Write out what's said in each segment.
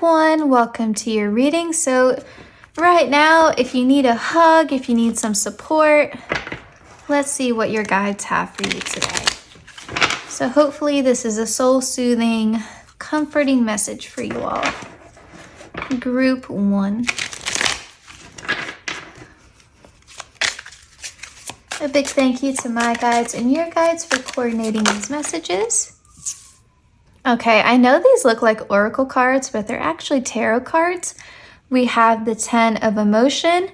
one, welcome to your reading. So right now, if you need a hug, if you need some support, let's see what your guides have for you today. So hopefully this is a soul-soothing, comforting message for you all. Group 1. A big thank you to my guides and your guides for coordinating these messages. Okay, I know these look like oracle cards, but they're actually tarot cards. We have the 10 of emotion.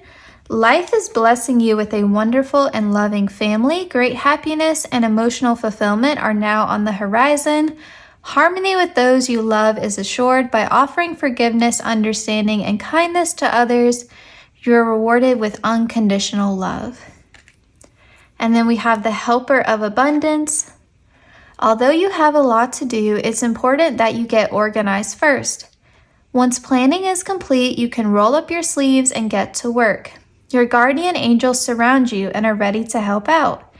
Life is blessing you with a wonderful and loving family. Great happiness and emotional fulfillment are now on the horizon. Harmony with those you love is assured. By offering forgiveness, understanding, and kindness to others, you're rewarded with unconditional love. And then we have the helper of abundance. Although you have a lot to do, it's important that you get organized first. Once planning is complete, you can roll up your sleeves and get to work. Your guardian angels surround you and are ready to help out.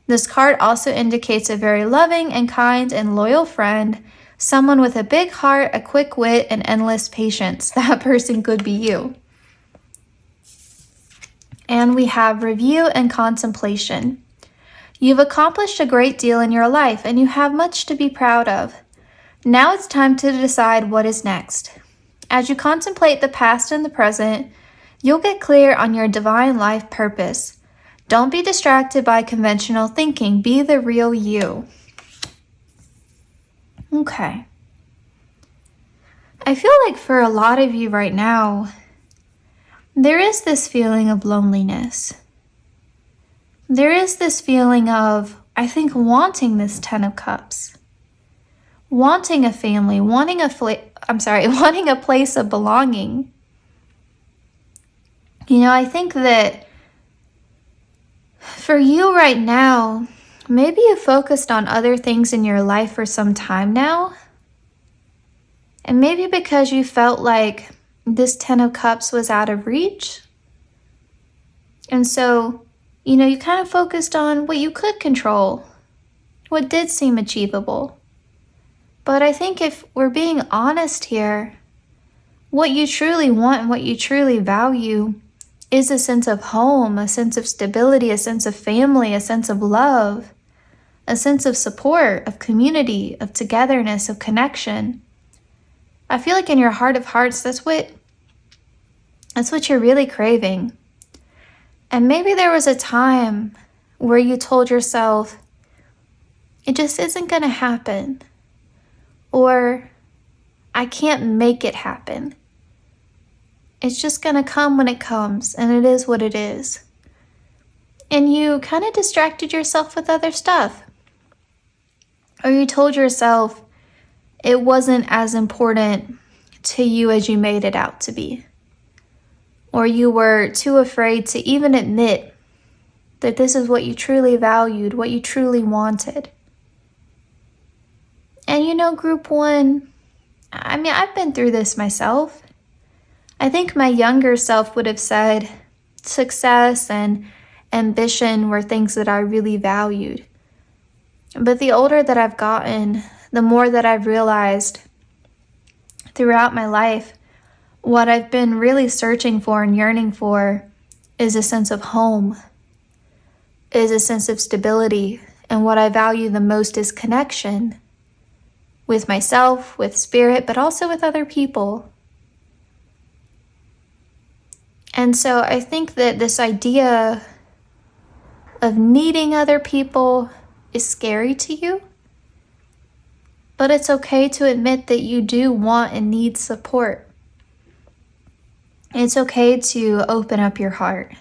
This card also indicates a very loving and kind and loyal friend, someone with a big heart, a quick wit, and endless patience. That person could be you. And we have review and contemplation. You've accomplished a great deal in your life and you have much to be proud of. Now it's time to decide what is next. As you contemplate the past and the present, you'll get clear on your divine life purpose. Don't be distracted by conventional thinking. Be the real you. Okay. I feel like for a lot of you right now, there is this feeling of loneliness. There is this feeling of, I think, wanting this 10 of Cups. Wanting a family, wanting a place of belonging. You know, I think that for you right now, maybe you focused on other things in your life for some time now. And maybe because you felt like this 10 of Cups was out of reach. And so, you know, you kind of focused on what you could control, what did seem achievable. But I think if we're being honest here, what you truly want and what you truly value is a sense of home, a sense of stability, a sense of family, a sense of love, a sense of support, of community, of togetherness, of connection. I feel like in your heart of hearts, that's what you're really craving. And maybe there was a time where you told yourself, it just isn't going to happen. Or, I can't make it happen. It's just going to come when it comes, and it is what it is. And you kind of distracted yourself with other stuff. Or you told yourself it wasn't as important to you as you made it out to be. Or you were too afraid to even admit that this is what you truly valued, what you truly wanted. And you know, group 1, I've been through this myself. I think my younger self would have said success and ambition were things that I really valued. But the older that I've gotten, the more that I've realized throughout my life, what I've been really searching for and yearning for is a sense of home, is a sense of stability, and what I value the most is connection with myself, with spirit, but also with other people. And so I think that this idea of needing other people is scary to you, but it's okay to admit that you do want and need support. It's okay to open up your heart.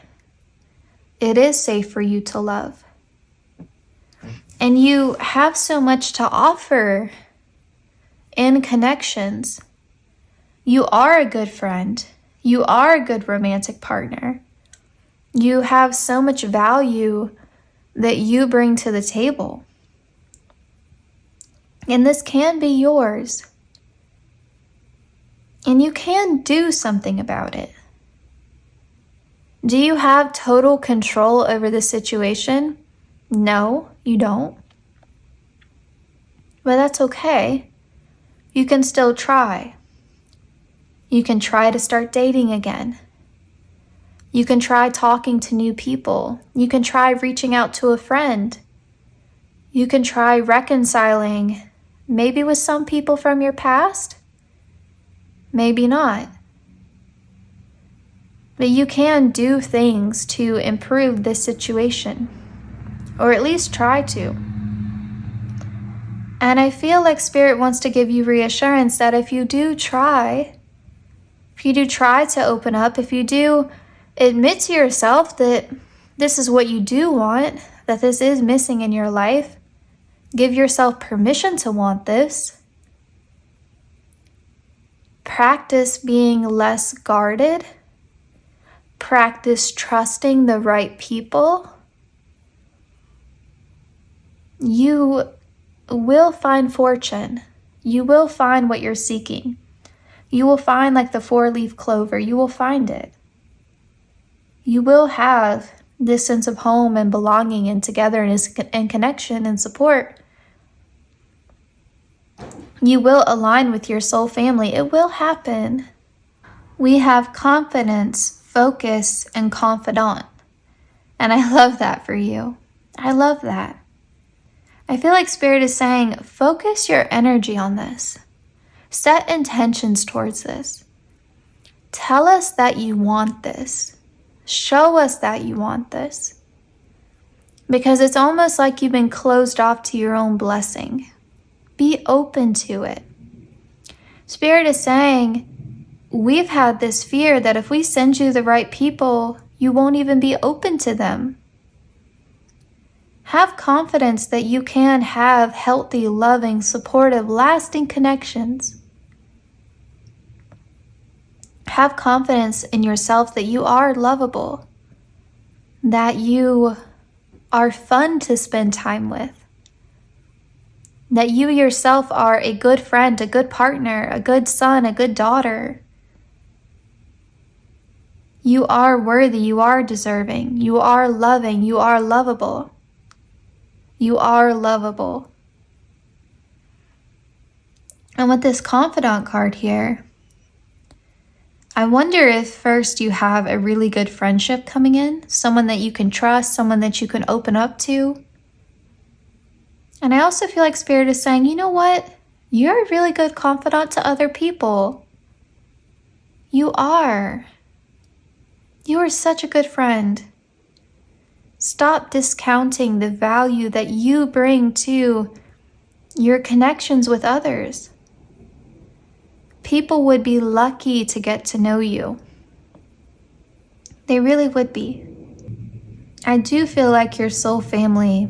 It is safe for you to love. And you have so much to offer in connections. You are a good friend. You are a good romantic partner. You have so much value that you bring to the table. And this can be yours. And you can do something about it. Do you have total control over the situation? No, you don't. But that's okay. You can still try. You can try to start dating again. You can try talking to new people. You can try reaching out to a friend. You can try reconciling, maybe with some people from your past, maybe not. But you can do things to improve this situation, or at least try to. And I feel like Spirit wants to give you reassurance that if you do try to open up, if you do admit to yourself that this is what you do want, that this is missing in your life, give yourself permission to want this. Practice being less guarded. Practice trusting the right people. You will find fortune. You will find what you're seeking. You will find like the 4-leaf clover. You will find it. You will have this sense of home and belonging and togetherness and connection and support. You will align with your soul family. It will happen. We have confidence, focus, and confidant. And I love that for you. I love that. I feel like Spirit is saying, focus your energy on this. Set intentions towards this. Tell us that you want this. Show us that you want this. Because it's almost like you've been closed off to your own blessing. Be open to it. Spirit is saying, we've had this fear that if we send you the right people, you won't even be open to them. Have confidence that you can have healthy, loving, supportive, lasting connections. Have confidence in yourself that you are lovable, that you are fun to spend time with, that you yourself are a good friend, a good partner, a good son, a good daughter. You are worthy, you are deserving, you are loving, you are lovable. You are lovable. And with this confidant card here, I wonder if first you have a really good friendship coming in, someone that you can trust, someone that you can open up to. And I also feel like Spirit is saying, you know what? You're a really good confidant to other people. You are. You are such a good friend. Stop discounting the value that you bring to your connections with others. People would be lucky to get to know you. They really would be. I do feel like your soul family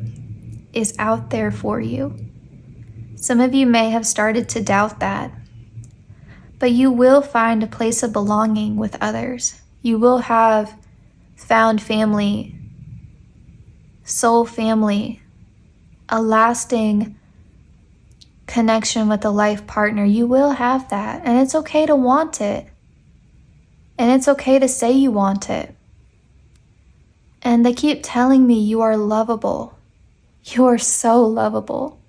is out there for you. Some of you may have started to doubt that, but you will find a place of belonging with others. You will have found family, soul family, a lasting connection with a life partner. You will have that, and it's okay to want it. And it's okay to say you want it. And they keep telling me you are lovable. You are so lovable.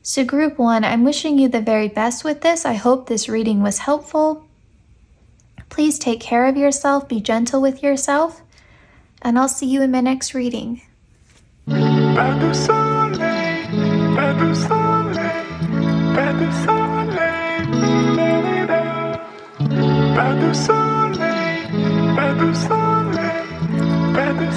So group 1, I'm wishing you the very best with this. I hope this reading was helpful. Please take care of yourself, be gentle with yourself, and I'll see you in my next reading. Pas de soleil, pas de soleil, pas de soleil, pas de soleil, pas de soleil, pas de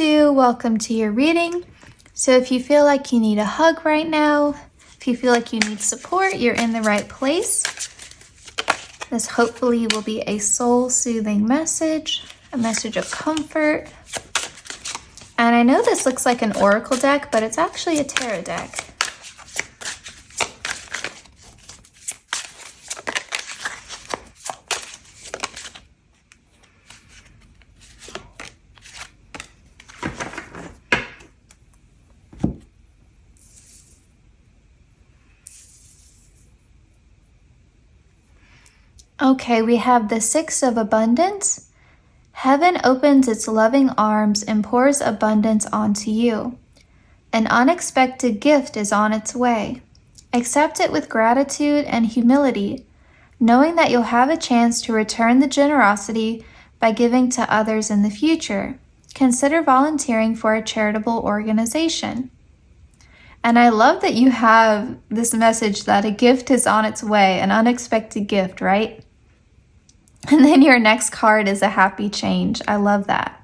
2, welcome to your reading. So if you feel like you need a hug right now, if you feel like you need support, you're in the right place. This hopefully will be a soul-soothing message, a message of comfort. And I know this looks like an oracle deck, but it's actually a tarot deck. Okay, we have the 6 of Abundance. Heaven opens its loving arms and pours abundance onto you. An unexpected gift is on its way. Accept it with gratitude and humility, knowing that you'll have a chance to return the generosity by giving to others in the future. Consider volunteering for a charitable organization. And I love that you have this message that a gift is on its way, an unexpected gift, right? And then your next card is a happy change. I love that.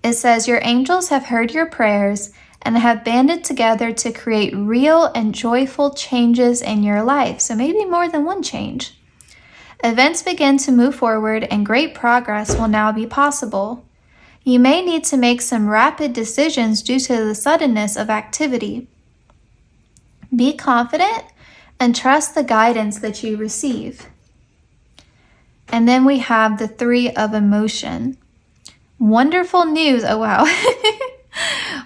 It says, your angels have heard your prayers and have banded together to create real and joyful changes in your life. So maybe more than one change. Events begin to move forward and great progress will now be possible. You may need to make some rapid decisions due to the suddenness of activity. Be confident and trust the guidance that you receive. And then we have the 3 of Emotion. Wonderful news. Oh, wow.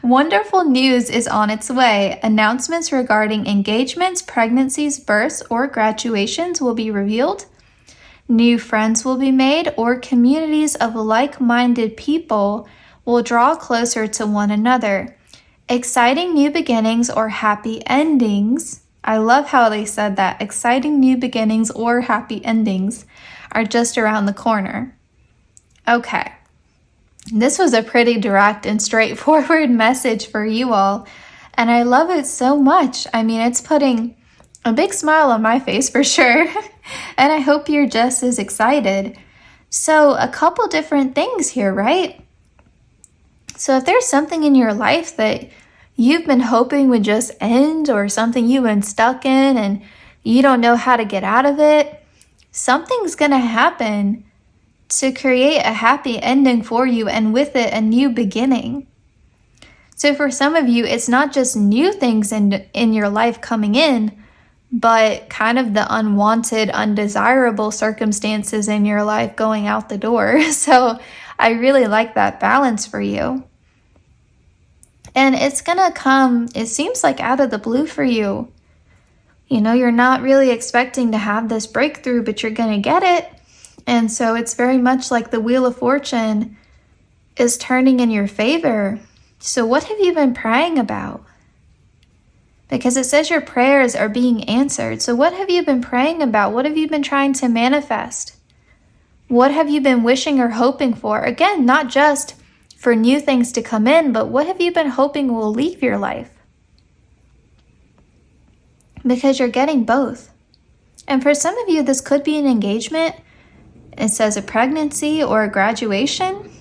Wonderful news is on its way. Announcements regarding engagements, pregnancies, births, or graduations will be revealed. New friends will be made, or communities of like-minded people will draw closer to one another. Exciting new beginnings or happy endings. I love how they said that. Exciting new beginnings or happy endings are just around the corner. Okay. This was a pretty direct and straightforward message for you all, and I love it so much. I mean, it's putting a big smile on my face for sure, and I hope you're just as excited. So, a couple different things here, right? So, if there's something in your life that you've been hoping would just end, or something you've been stuck in and you don't know how to get out of it, something's going to happen to create a happy ending for you, and with it, a new beginning. So for some of you, it's not just new things in your life coming in, but kind of the unwanted, undesirable circumstances in your life going out the door. So I really like that balance for you. And it's going to come, it seems like out of the blue for you. You know, you're not really expecting to have this breakthrough, but you're going to get it. And so it's very much like the Wheel of Fortune is turning in your favor. So what have you been praying about? Because it says your prayers are being answered. So what have you been praying about? What have you been trying to manifest? What have you been wishing or hoping for? Again, not just for new things to come in, but what have you been hoping will leave your life? Because you're getting both. And for some of you, this could be an engagement. It says a pregnancy or a graduation.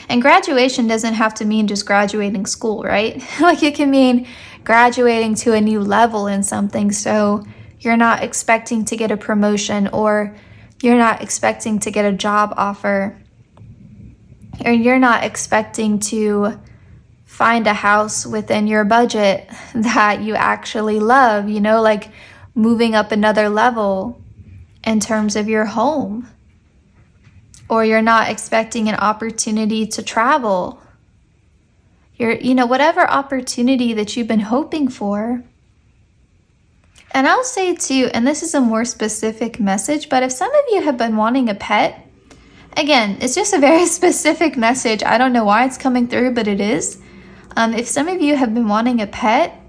And graduation doesn't have to mean just graduating school, right? Like it can mean graduating to a new level in something. So you're not expecting to get a promotion, or you're not expecting to get a job offer, or you're not expecting to find a house within your budget that you actually love, you know, like moving up another level in terms of your home. Or you're not expecting an opportunity to travel. Whatever opportunity that you've been hoping for. And I'll say too, and this is a more specific message, but if some of you have been wanting a pet, again, it's just a very specific message. I don't know why it's coming through, but it is. If some of you have been wanting a pet,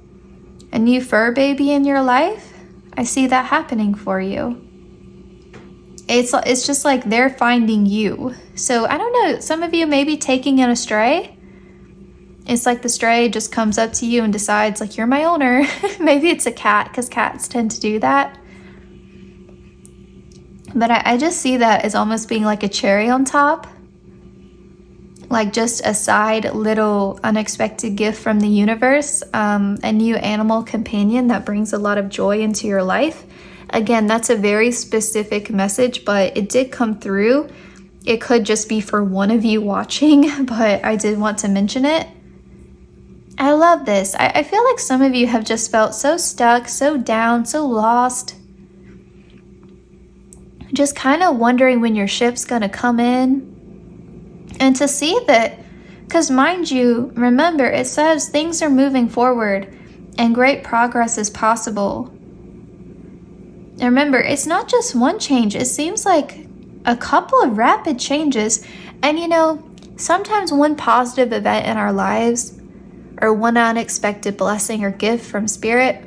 a new fur baby in your life, I see that happening for you. It's just like they're finding you. So I don't know, some of you may be taking in a stray. It's like the stray just comes up to you and decides like, you're my owner. Maybe it's a cat, because cats tend to do that. But I just see that as almost being like a cherry on top. like just a side little unexpected gift from the universe, a new animal companion that brings a lot of joy into your life. Again, that's a very specific message, but it did come through. It could just be for one of you watching, but I did want to mention it. I love this. I feel like some of you have just felt so stuck, so down, so lost. Just kind of wondering when your ship's gonna come in. And to see that, because mind you, remember, it says things are moving forward and great progress is possible. And remember, it's not just one change. It seems like a couple of rapid changes. And you know, sometimes one positive event in our lives or one unexpected blessing or gift from Spirit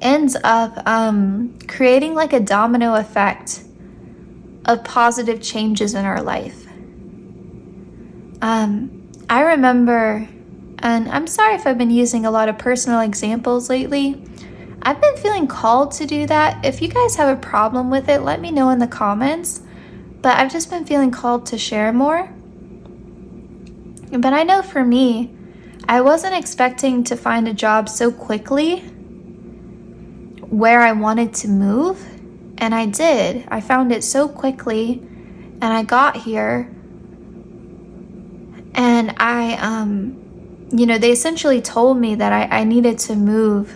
ends up creating like a domino effect of positive changes in our life. I remember, and I'm sorry if I've been using a lot of personal examples lately. I've been feeling called to do that. If you guys have a problem with it, let me know in the comments. But I've just been feeling called to share more. But I know for me, I wasn't expecting to find a job so quickly where I wanted to move. And I did. I found it so quickly. And I got here. And they essentially told me that I needed to move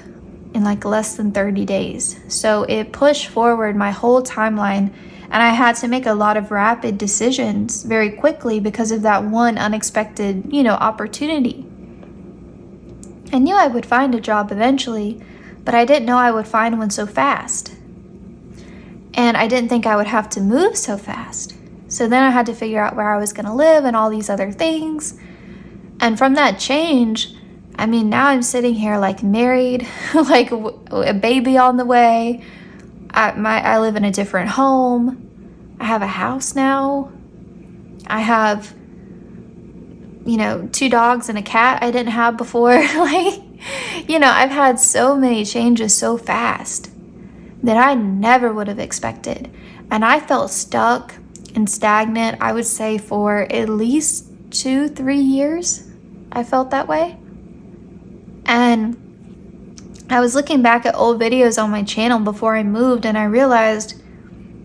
in like less than 30 days. So it pushed forward my whole timeline, and I had to make a lot of rapid decisions very quickly because of that one unexpected, opportunity. I knew I would find a job eventually, but I didn't know I would find one so fast. And I didn't think I would have to move so fast. So then I had to figure out where I was going to live and all these other things. And from that change, now I'm sitting here like married, like a baby on the way. I live in a different home. I have a house now. I have, 2 dogs and a cat I didn't have before. I've had so many changes so fast that I never would have expected. And I felt stuck and stagnant, I would say, for at least 2-3 years. I felt that way. And I was looking back at old videos on my channel before I moved, and I realized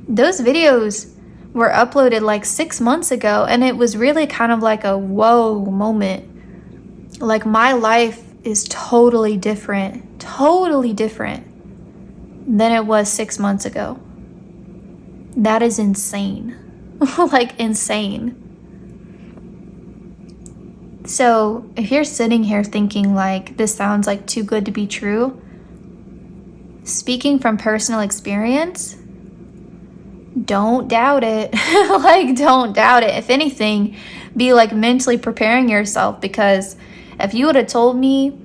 those videos were uploaded like 6 months ago, and it was really kind of like a whoa moment. Like, my life is totally different than it was 6 months ago. That is insane. Like, insane. So if you're sitting here thinking like this sounds like too good to be true, speaking from personal experience, don't doubt it. Don't doubt it. If anything, be like mentally preparing yourself, because if you would have told me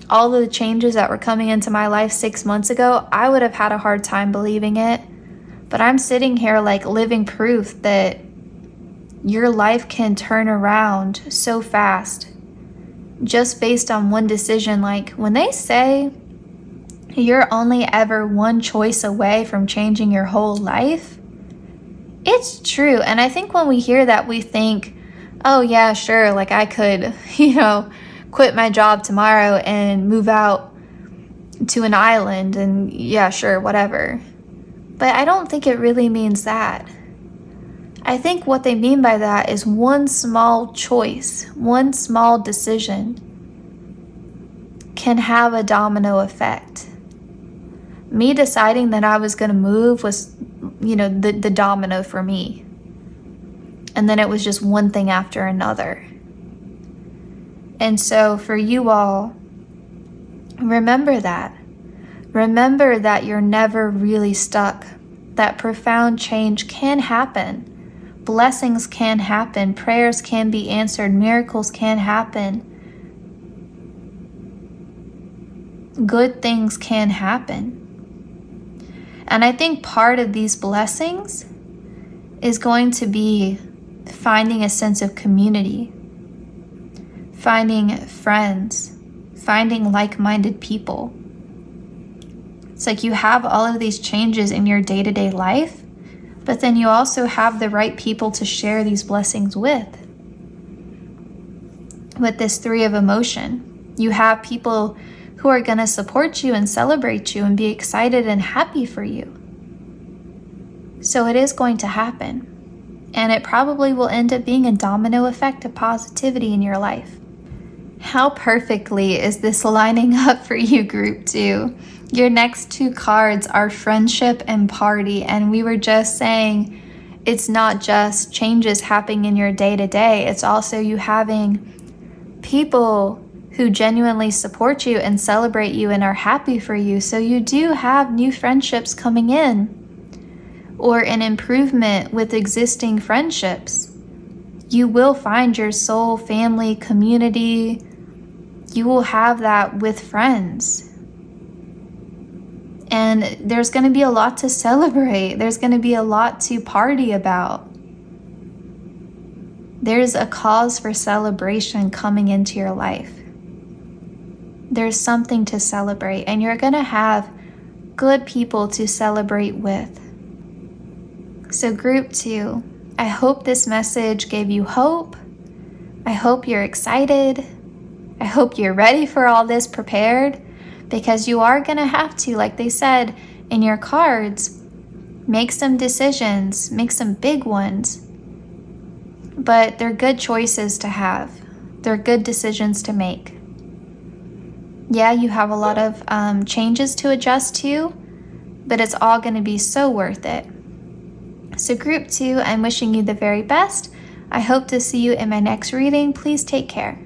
all of the changes that were coming into my life 6 months ago, I would have had a hard time believing it. But I'm sitting here like living proof that your life can turn around so fast just based on one decision. Like, when they say you're only ever one choice away from changing your whole life, it's true. And I think when we hear that, we think, oh yeah, sure, like I could, quit my job tomorrow and move out to an island and yeah, sure, whatever. But I don't think it really means that. I think what they mean by that is one small choice, one small decision can have a domino effect. Me deciding that I was going to move was, the domino for me. And then it was just one thing after another. And so for you all, remember that. Remember that you're never really stuck. That profound change can happen. Blessings can happen. Prayers can be answered. Miracles can happen. Good things can happen. And I think part of these blessings is going to be finding a sense of community, finding friends, finding like-minded people. It's like you have all of these changes in your day-to-day life, but then you also have the right people to share these blessings with. with this 3 of emotion. You have people who are going to support you and celebrate you and be excited and happy for you. So it is going to happen. And it probably will end up being a domino effect of positivity in your life. How perfectly is this lining up for you, group 2? Your next 2 cards are friendship and party. And we were just saying, it's not just changes happening in your day-to-day. It's also you having people who genuinely support you and celebrate you and are happy for you. So you do have new friendships coming in, or an improvement with existing friendships. You will find your soul family community. You will have that with friends. And there's going to be a lot to celebrate. There's going to be a lot to party about. There's a cause for celebration coming into your life. There's something to celebrate, and you're going to have good people to celebrate with. So group 2, I hope this message gave you hope. I hope you're excited. I hope you're ready for all this, prepared. Because you are going to have to, like they said in your cards, make some decisions, make some big ones. But they're good choices to have. They're good decisions to make. Yeah, you have a lot of changes to adjust to, but it's all going to be so worth it. So group 2, I'm wishing you the very best. I hope to see you in my next reading. Please take care.